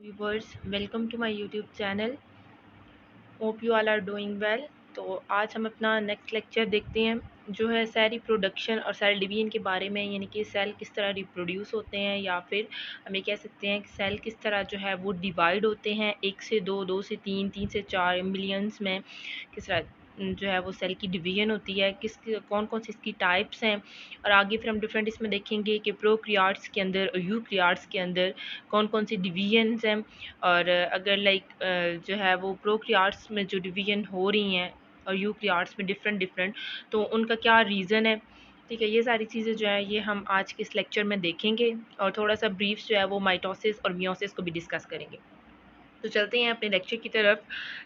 Viewers, welcome to my YouTube channel. Hope you all are doing well. तो आज हम अपना नेक्स्ट लेक्चर देखते हैं जो है सेल रिप्रोडक्शन और सेल डिवीजन के बारे में, यानी कि सेल किस तरह रिप्रोड्यूस होते हैं या फिर हम ये कह सकते हैं कि सेल किस तरह जो है वो डिवाइड होते हैं, 1 से 2, 2 से 3, 3 से 4 मिलियंस में किस तरह जो है वो सेल की डिवीजन होती है, कौन कौन सी इसकी टाइप्स हैं। और आगे फिर हम डिफरेंट इसमें देखेंगे कि प्रोक्रियाट्स के अंदर और यूक्रियाट्स के अंदर कौन कौन सी डिवीजन्स हैं। और अगर जो है वो प्रोक्रियाट्स में जो डिवीजन हो रही हैं और यूक्रियाट्स में डिफरेंट तो उनका क्या रीज़न है। ठीक है, ये सारी चीज़ें जो है ये हम आज के इस लेक्चर में देखेंगे और थोड़ा सा ब्रीफ जो है वो माइटोसिस और मियोसिस को भी डिस्कस करेंगे। तो चलते हैं अपने लेक्चर की तरफ।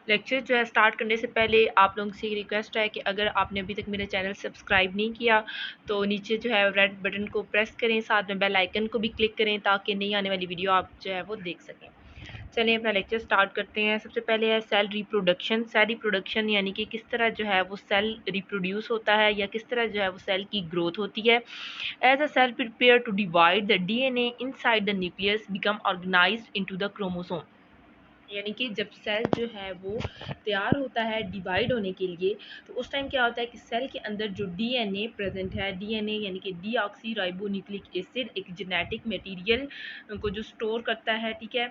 लेक्चर जो है स्टार्ट करने से पहले आप लोगों से एक रिक्वेस्ट है कि अगर आपने अभी तक मेरे चैनल सब्सक्राइब नहीं किया तो नीचे जो है रेड बटन को प्रेस करें, साथ में बेल आइकन को भी क्लिक करें ताकि नई आने वाली वीडियो आप जो है वो देख सकें। चलिए अपना लेक्चर स्टार्ट करते हैं। सबसे पहले है सेल रिप्रोडक्शन। सेल रिप्रोडक्शन यानी कि किस तरह जो है वो सेल रिप्रोड्यूस होता है या किस तरह जो है वो सेल की ग्रोथ होती है। As a cell prepare to divide the DNA inside the nucleus become organised into the chromosome. यानी कि जब सेल जो है वो तैयार होता है डिवाइड होने के लिए, तो उस टाइम क्या होता है कि सेल के अंदर जो डीएनए प्रेजेंट है, डीएनए यानी कि डीऑक्सी राइबोन्यूक्लिक एसिड एक जेनेटिक मटेरियल को जो स्टोर करता है। ठीक है,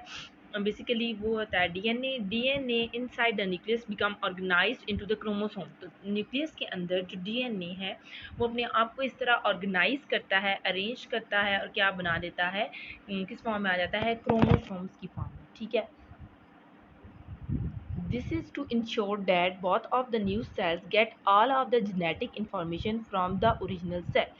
बेसिकली वो होता है DNA inside the nucleus become organised into the chromosome. तो न्यूक्लियस के अंदर जो डीएनए है वो अपने आप को इस तरह ऑर्गेनाइज करता है, अरेंज करता है और क्या बना देता है, किस फॉर्म में आ जाता है, क्रोमोसोम्स की फॉर्म में। ठीक है, this is to ensure that both of the new cells get all of the genetic information from the original cell।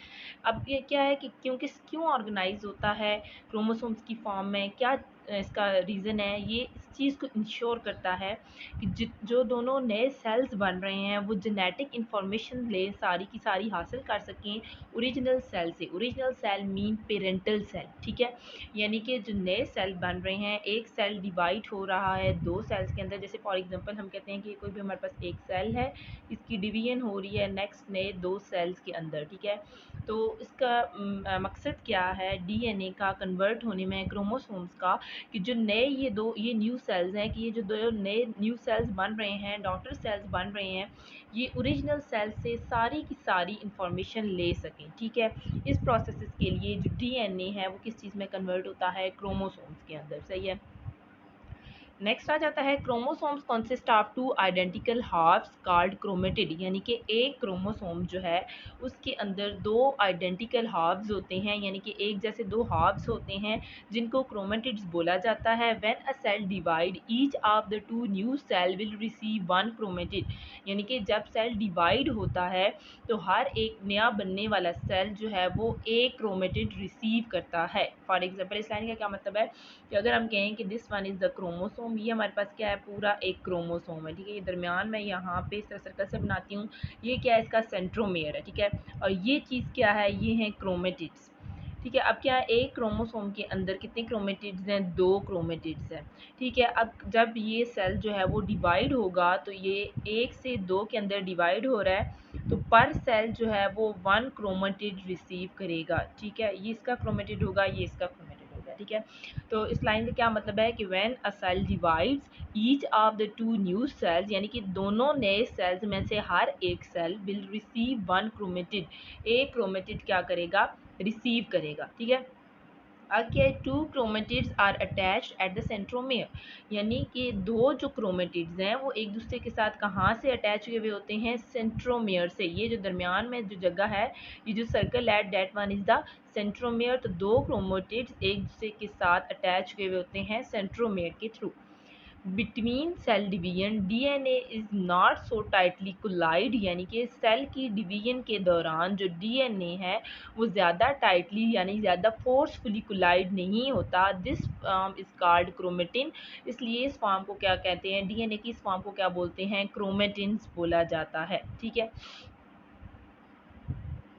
अब ये क्या है कि क्यों ऑर्गेनाइज होता है क्रोमोसोम्स की फॉर्म में, क्या इसका रीज़न है। ये इस चीज़ को इंश्योर करता है कि जो दोनों नए सेल्स बन रहे हैं वो जेनेटिक इंफॉर्मेशन ले सारी की सारी हासिल कर सकें ओरिजिनल सेल से। Original cell mean parental cell. ठीक है, यानी कि जो नए सेल बन रहे हैं, एक सेल डिवाइड हो रहा है दो सेल्स के अंदर। जैसे फॉर एग्जांपल हम कहते हैं कि कोई भी हमारे पास एक सेल है, इसकी डिवीजन हो रही है नेक्स्ट नए दो सेल्स के अंदर। ठीक है, तो इसका मकसद क्या है डीएनए का कन्वर्ट होने में, क्रोमोसोम्स का, कि जो नए ये न्यू सेल्स हैं, कि ये जो दो नए न्यू सेल्स बन रहे हैं, डॉटर सेल्स बन रहे हैं, ये ओरिजिनल सेल से सारी की सारी इंफॉर्मेशन ले सकें। ठीक है, इस प्रोसेस के लिए जो डीएनए है वो किस चीज़ में कन्वर्ट होता है, क्रोमोसोम्स के अंदर। सही है, नेक्स्ट आ जाता है chromosomes consist of two identical halfs called chromatid. यानी कि एक क्रोमोसोम जो है उसके अंदर दो आइडेंटिकल हाफ्स होते हैं, यानी कि एक जैसे दो हाफ्स होते हैं जिनको क्रोमेटिड्स बोला जाता है। When a cell divide each of the two new cell will receive one chromatid. यानी कि जब सेल डिवाइड होता है तो हर एक नया बनने वाला सेल जो है वो एक क्रोमेटिड रिसीव करता है। फॉर एग्जाम्पल इस लाइन का क्या मतलब है कि अगर हम कहें कि this one is the chromosome, ये हमारे पास क्या है, पूरा एक क्रोमोसोम है। ठीक है, ये दरमियान में यहाँ पे इस तरह सर्कल से बनाती हूँ, ये क्या है, इसका सेंट्रोमेयर है। ठीक है, और ये चीज़ क्या है, ये हैं क्रोमेटिड्स। ठीक है, अब क्या है, एक क्रोमोसोम के अंदर कितने क्रोमेटिड्स हैं, दो क्रोमेटिड्स हैं। ठीक है, अब जब ये सेल जो है वो डिवाइड होगा तो ये एक से दो के अंदर डिवाइड हो रहा है, तो पर सेल जो है वो वन क्रोमेटिड रिसीव करेगा। ठीक है, ये इसका क्रोमेटिड होगा, ये इसका क्रोमेटिड होगा। ठीक है, तो इस लाइन का क्या मतलब है कि when a cell divides each of the two new cells, यानी कि दोनों नए सेल्स में से हर एक cell will receive one chromatid, एक क्रोमेटिड क्या करेगा, रिसीव करेगा। ठीक है, आगे two chromatids are attached at the centromere. यानी कि दो जो क्रोमेटिड्स हैं वो एक दूसरे के साथ कहाँ से अटैच हुए हुए होते हैं, सेंट्रोमियर से। ये जो दरमियान में जो जगह है, ये जो सर्कल है, that one is the centromere. तो दो क्रोमेटिड्स एक दूसरे के साथ अटैच हुए हुए होते हैं सेंट्रोमियर के through. Between cell division DNA is not so tightly coiled. यानी कि सेल की डिवीजन के दौरान जो डीएनए है वो ज़्यादा टाइटली यानी ज़्यादा फोर्सफुली कोलाइड नहीं होता। This form is called chromatin. इसलिए इस फॉर्म को क्या कहते हैं, डीएनए की इस फॉर्म को क्या बोलते हैं, क्रोमेटिन्स बोला जाता है। ठीक है,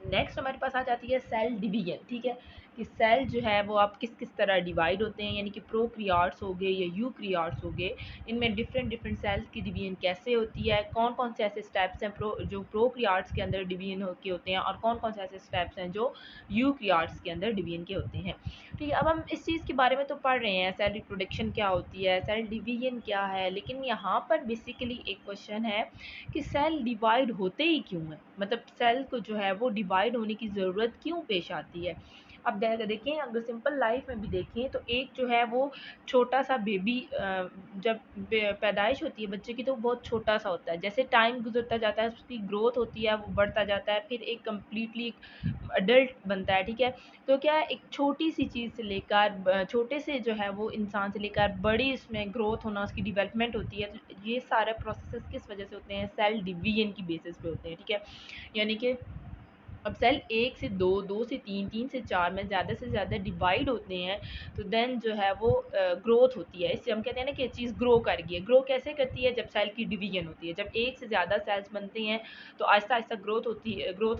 नेक्स्ट हमारे पास आ जाती है सेल डिवीजन। ठीक है, कि सेल जो है वो आप किस किस तरह डिवाइड होते हैं, यानी कि प्रोक्रियाट्स हो गए या यूक्रियाट्स हो गए, इनमें डिफरेंट डिफरेंट सेल्स की डिवीजन कैसे होती है, कौन कौन से ऐसे स्टेप्स हैं जो प्रोक्रियाट्स के अंदर डिवीजन के होते हैं और कौन कौन से ऐसे स्टेप्स हैं जो यूक्रियाट्स के अंदर डिवीजन के होते हैं। ठीक है, अब हम इस चीज़ के बारे में तो पढ़ रहे हैं, सेल रिप्रोडक्शन क्या होती है, सेल डिवीजन क्या है, लेकिन यहाँ पर बेसिकली एक क्वेश्चन है कि सेल डिवाइड होते ही क्यों हैं, मतलब सेल को जो है वो डिवाइड होने की ज़रूरत क्यों पेश आती है। अब देखें, अगर सिंपल लाइफ में भी देखें तो एक जो है वो छोटा सा बेबी जब पैदाइश होती है बच्चे की तो बहुत छोटा सा होता है, जैसे टाइम गुजरता जाता है उसकी ग्रोथ होती है, वो बढ़ता जाता है, फिर एक कम्प्लीटली अडल्ट बनता है। ठीक है, तो क्या है, एक छोटी सी चीज़ से लेकर छोटे से जो है वो इंसान से लेकर बड़ी इसमें ग्रोथ होना, उसकी डेवलपमेंट होती है, तो ये सारे प्रोसेस किस वजह से होते हैं, सेल डिवीजन की बेसिस पे होते हैं। ठीक है, यानी कि अब सेल 1 से 2, 2 से 3, 3 से 4 में ज़्यादा से ज़्यादा डिवाइड होते हैं, तो देन जो है वो ग्रोथ होती है, इससे हम कहते हैं ना कि चीज़ ग्रो कर गई है। ग्रो कैसे करती है, जब सेल की डिवीजन होती है, जब एक से ज़्यादा सेल्स बनते हैं तो आहिस्ता आहिस्ता ग्रोथ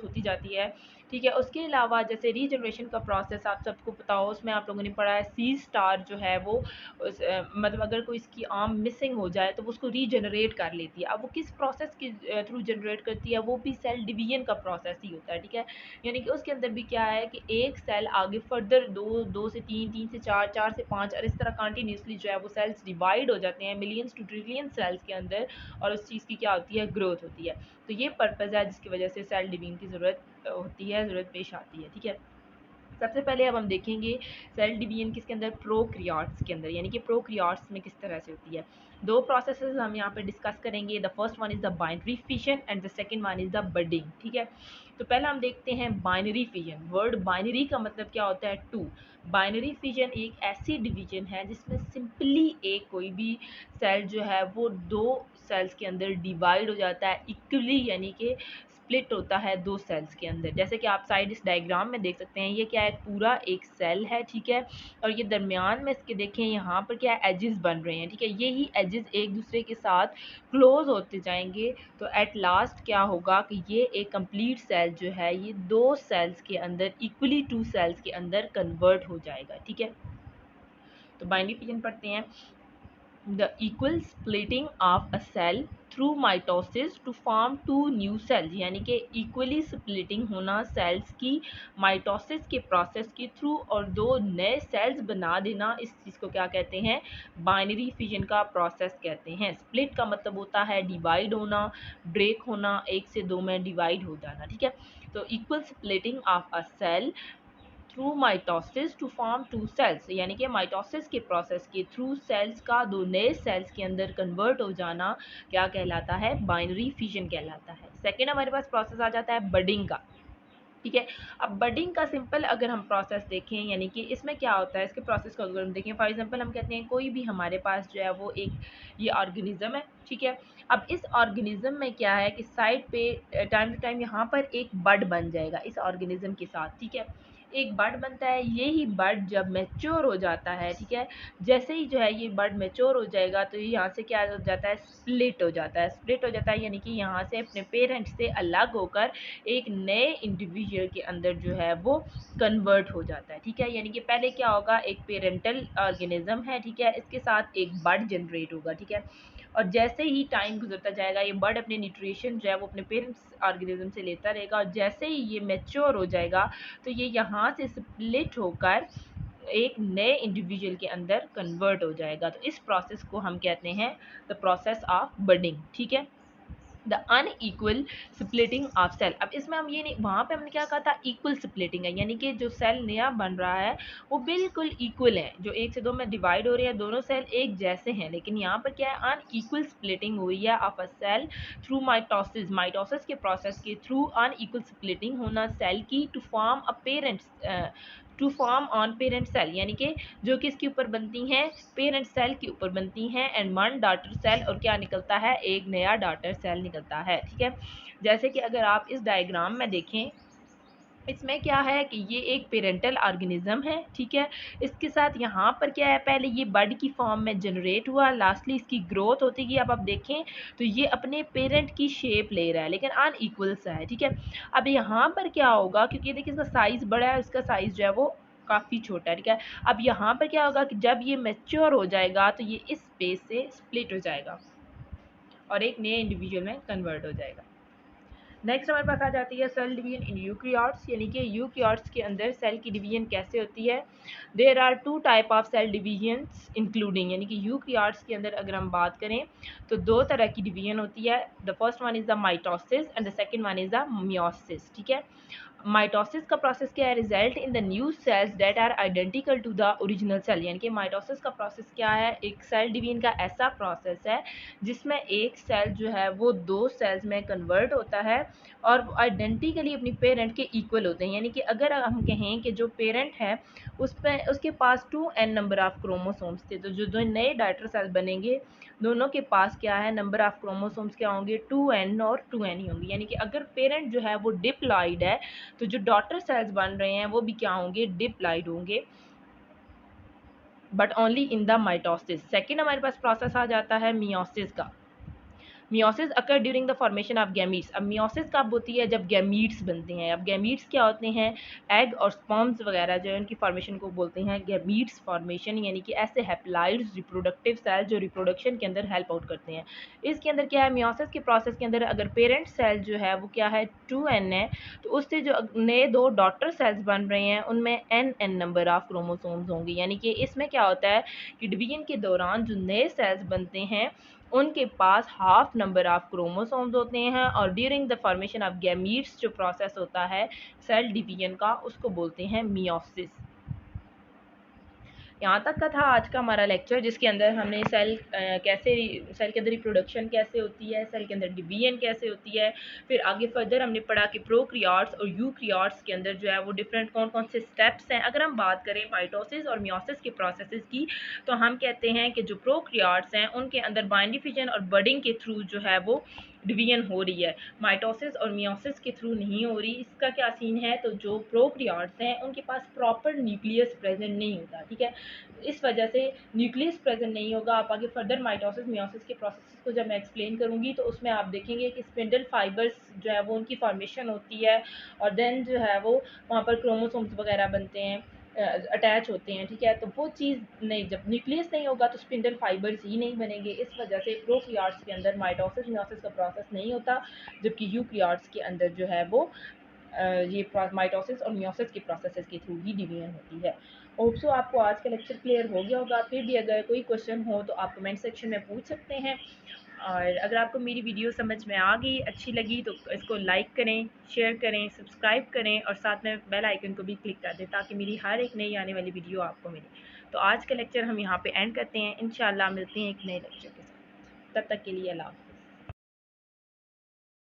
होती जाती है। ठीक है, उसके अलावा जैसे रीजनरेशन का प्रोसेस आप सबको पता हो, उसमें आप लोगों ने पढ़ा है सी स्टार जो है वो मतलब अगर कोई इसकी आर्म मिसिंग हो जाए तो वो उसको रीजनरेट कर लेती है। अब वो किस प्रोसेस के थ्रू जनरेट करती है, वो भी सेल डिवीजन का प्रोसेस ही होता है। ठीक है, यानी कि उसके अंदर भी क्या है कि एक सेल आगे फर्दर 2 से 3, 3 से 4, 4 से 5 और इस तरह कंटिन्यूसली जो है वो सेल्स डिवाइड हो जाते हैं मिलियंस टू ट्रिलियन सेल्स के अंदर, और उस चीज़ की क्या होती है, ग्रोथ होती है। तो ये पर्पज़ है जिसकी वजह से सेल डिवीजन की ज़रूरत होती है, ज़रूरत पेश आती है। ठीक है, सबसे पहले अब हम देखेंगे सेल डिवीजन किसके अंदर, प्रोक्रियाट्स के अंदर, यानी कि प्रोक्रियाट्स में किस तरह से होती है। दो प्रोसेसेस हम यहाँ पे डिस्कस करेंगे, the first one is the binary fission and the second one is the budding. ठीक है, तो पहले हम देखते हैं बाइनरी फिजन। वर्ड बाइनरी का मतलब क्या होता है, टू। बाइनरी फिजन एक ऐसी डिवीजन है जिसमें सिंपली एक कोई भी सेल जो है वो दो सेल्स के अंदर डिवाइड हो जाता है इक्वली, यानी कि स्प्लिट होता है दो सेल्स के अंदर। जैसे कि आप साइड इस डायग्राम में देख सकते हैं, ये क्या है, पूरा एक सेल है। ठीक है, और ये दरमियान में इसके देखें यहाँ पर क्या है, एजेस बन रहे हैं। ठीक है, यही एजेस एक दूसरे के साथ क्लोज होते जाएंगे, तो एट लास्ट क्या होगा कि ये एक कंप्लीट सेल जो है ये दो सेल्स के अंदर इक्वली टू सेल्स के अंदर कन्वर्ट हो जाएगा। ठीक है, तो बाइनरी फिजन पढ़ते हैं। The equal splitting of a cell through mitosis to form two new cells, यानी कि इक्वली स्प्लिटिंग होना सेल्स की माइटोसिस के प्रोसेस के थ्रू और दो नए सेल्स बना देना, इस चीज़ को क्या कहते हैं, बाइनरी फिजन का प्रोसेस कहते हैं। स्प्लिट का मतलब होता है डिवाइड होना, ब्रेक होना, एक से दो में डिवाइड हो जाना। ठीक है, तो equal splitting of a cell through mitosis to form two cells, यानी कि माइटोसिस के प्रोसेस के थ्रू सेल्स का दो नए सेल्स के अंदर कन्वर्ट हो जाना क्या कहलाता है, बाइनरी फिजन कहलाता है। सेकेंड हमारे पास प्रोसेस आ जाता है बडिंग का। ठीक है, अब बडिंग का सिंपल अगर हम प्रोसेस देखें, यानी कि इसमें क्या होता है, इसके प्रोसेस को अगर हम देखें, फॉर एग्जांपल हम कहते हैं कोई भी हमारे पास जो है वो एक ये ऑर्गेनिज्म है। ठीक है, अब इस ऑर्गेनिज्म में क्या है कि साइड पे टाइम टू टाइम यहाँ पर एक बड बन जाएगा इस ऑर्गेनिज्म के साथ। ठीक है, एक बड बनता है, ये ही बड जब मैच्योर हो जाता है, ठीक है, जैसे ही जो है ये बड मैच्योर हो जाएगा तो ये यहाँ से क्या हो जाता है, स्प्लिट हो जाता है। स्प्लिट हो जाता है यानी कि यहाँ से अपने पेरेंट्स से अलग होकर एक नए इंडिविजुअल के अंदर जो है वो कन्वर्ट हो जाता है। ठीक है, यानी कि पहले क्या होगा, एक पेरेंटल ऑर्गेनिज्म है, ठीक है, इसके साथ एक बड जनरेट होगा। ठीक है, और जैसे ही टाइम गुजरता जाएगा ये बर्ड अपने न्यूट्रिशन जो है वो अपने पेरेंट्स ऑर्गेनिज्म से लेता रहेगा, और जैसे ही ये मैच्योर हो जाएगा तो ये यहाँ से स्प्लिट होकर एक नए इंडिविजुअल के अंदर कन्वर्ट हो जाएगा। तो इस प्रोसेस को हम कहते हैं द प्रोसेस ऑफ बडिंग। ठीक है, the unequal splitting of cell. अब इसमें हम ये नहीं, वहाँ पे हमने क्या कहा था, इक्वल स्प्लिटिंग है, यानी कि जो सेल नया बन रहा है वो बिल्कुल इक्वल है, जो एक से दो में डिवाइड हो रहे हैं दोनों सेल एक जैसे हैं, लेकिन यहाँ पर क्या है, अनइक्वल स्प्लिटिंग हुई है of a cell through mitosis. Mitosis के प्रोसेस के थ्रू अनइक्वल स्प्लिटिंग होना सेल की to form a parents to form on parent cell, यानी कि जो किसके ऊपर बनती हैं, पेरेंट सेल के ऊपर बनती हैं, एंड वन डॉटर सेल, और क्या निकलता है, एक नया डॉटर सेल निकलता है। ठीक है, जैसे कि अगर आप इस डायग्राम में देखें, इसमें क्या है कि ये एक पेरेंटल ऑर्गेनिज्म है। ठीक है, इसके साथ यहाँ पर क्या है, पहले ये बड की फॉर्म में जनरेट हुआ, लास्टली इसकी ग्रोथ होती गई। अब आप देखें तो ये अपने पेरेंट की शेप ले रहा है लेकिन अनइक्वल सा है। ठीक है, अब यहाँ पर क्या होगा, क्योंकि देखिए इसका साइज़ बड़ा है, इसका साइज़ जो है वो काफ़ी छोटा है, ठीक है। अब यहाँ पर क्या होगा कि जब ये मैच्योर हो जाएगा तो ये इस स्पेस से स्प्लिट हो जाएगा और एक नए इंडिविजुअल में कन्वर्ट हो जाएगा। नेक्स्ट हमारे पास आ जाती है सेल डिवीजन इन यूकैरियोट्स, यानी कि यूकैरियोट्स के अंदर सेल की डिवीजन कैसे होती है। There are two type of cell divisions including, यानी कि यूकैरियोट्स के अंदर अगर हम बात करें तो दो तरह की डिवीजन होती है। The first one is the mitosis and the second one is the meiosis, ठीक है। माइटोसिस का प्रोसेस क्या है, result in the new cells that are identical to the original cell, यानी कि माइटोसिस का प्रोसेस क्या है, एक सेल डिवीजन का ऐसा प्रोसेस है जिसमें एक सेल जो है वो दो सेल्स में कन्वर्ट होता है और आइडेंटिकली अपनी पेरेंट के इक्वल होते हैं। यानी कि अगर हम कहें कि जो पेरेंट है उस पर उसके पास 2n नंबर ऑफ क्रोमोसोम्स थे, तो जो दो नए डॉटर सेल बनेंगे दोनों के पास क्या है, नंबर ऑफ क्रोमोसोम्स क्या होंगे, 2n और 2n ही होंगे। यानी कि अगर पेरेंट जो है वो डिप्लॉइड है तो जो डॉटर सेल्स बन रहे हैं वो भी क्या होंगे, डिप्लॉइड होंगे, but only in the mitosis. Second हमारे पास प्रोसेस आ जाता है मियोसिस का। Meiosis occur during the formation of gametes. अब मियोसिस कब होती है, जब गैमीट्स बनते हैं। अब गैमीट्स क्या होते हैं, एग और स्पर्म्स वगैरह जो है उनकी फॉर्मेशन को बोलते हैं गैमीट्स फॉर्मेशन, यानी कि ऐसे हैप्लॉइड्स रिप्रोडक्टिव सेल जो रिप्रोडक्शन के अंदर हेल्प आउट करते हैं। इसके अंदर क्या है, मियोसिस के प्रोसेस के अंदर अगर पेरेंट सेल जो है वो क्या है 2n है, तो उससे जो नए दो डॉटर सेल्स बन रहे हैं उनमें n नंबर ऑफ क्रोमोसोम्स होंगे। यानी कि इसमें क्या होता है कि डिवीजन के दौरान जो नए सेल्स बनते हैं उनके पास हाफ नंबर ऑफ क्रोमोसोम्स होते हैं और during the formation of gametes जो प्रोसेस होता है सेल डिवीजन का उसको बोलते हैं मियोसिस। यहाँ तक का था आज का हमारा लेक्चर, जिसके अंदर हमने कैसे सेल के अंदर रिप्रोडक्शन कैसे होती है, सेल के अंदर डिवीजन कैसे होती है, फिर आगे फर्दर हमने पढ़ा कि प्रोकैरियोट्स और यूकैरियोट्स के अंदर जो है वो डिफरेंट कौन कौन से स्टेप्स हैं। अगर हम बात करें माइटोसिस और मियोसिस के प्रोसेसेस की तो हम कहते हैं कि जो प्रोकैरियोट्स हैं उनके अंदर बाइंड डिफिजन और बडिंग के थ्रू जो है वो डिवीजन हो रही है, माइटोसिस और मियोसिस के थ्रू नहीं हो रही। इसका क्या सीन है, तो जो प्रोकैरियोट्स हैं उनके पास प्रॉपर न्यूक्लियस प्रेजेंट नहीं होता, ठीक है। इस वजह से न्यूक्लियस प्रेजेंट नहीं होगा। आप आगे फर्दर माइटोसिस मियोसिस के प्रोसेस को जब मैं एक्सप्लेन करूंगी तो उसमें आप देखेंगे कि स्पिंडल फाइबर्स जो है वो उनकी फॉर्मेशन होती है और देन जो है वो वहाँ पर क्रोमोसोम्स वगैरह बनते हैं, अटैच होते हैं, ठीक है। तो वो चीज़ नहीं, जब न्यूक्लियस नहीं होगा तो स्पिंडल फाइबर्स ही नहीं बनेंगे। इस वजह से प्रोकैरियोट्स के अंदर माइटोसिस मियोसिस का प्रोसेस नहीं होता, जबकि यूकैरियोट्स के अंदर जो है वो ये माइटोसिस और मियोसिस के प्रोसेसेस के थ्रू ही डिवीजन होती है। होप सो आपको आज का लेक्चर क्लियर हो गया होगा। फिर भी अगर कोई क्वेश्चन हो तो आप कमेंट सेक्शन में पूछ सकते हैं, और अगर आपको मेरी वीडियो समझ में आ गई, अच्छी लगी तो इसको लाइक करें, शेयर करें, सब्सक्राइब करें और साथ में बेल आइकन को भी क्लिक कर दें ताकि मेरी हर एक नई आने वाली वीडियो आपको मिले। तो आज का लेक्चर हम यहाँ पे एंड करते हैं, इंशाल्लाह मिलते हैं एक नए लेक्चर के साथ। तब तक के लिए अल्लाह हाफ़िज़।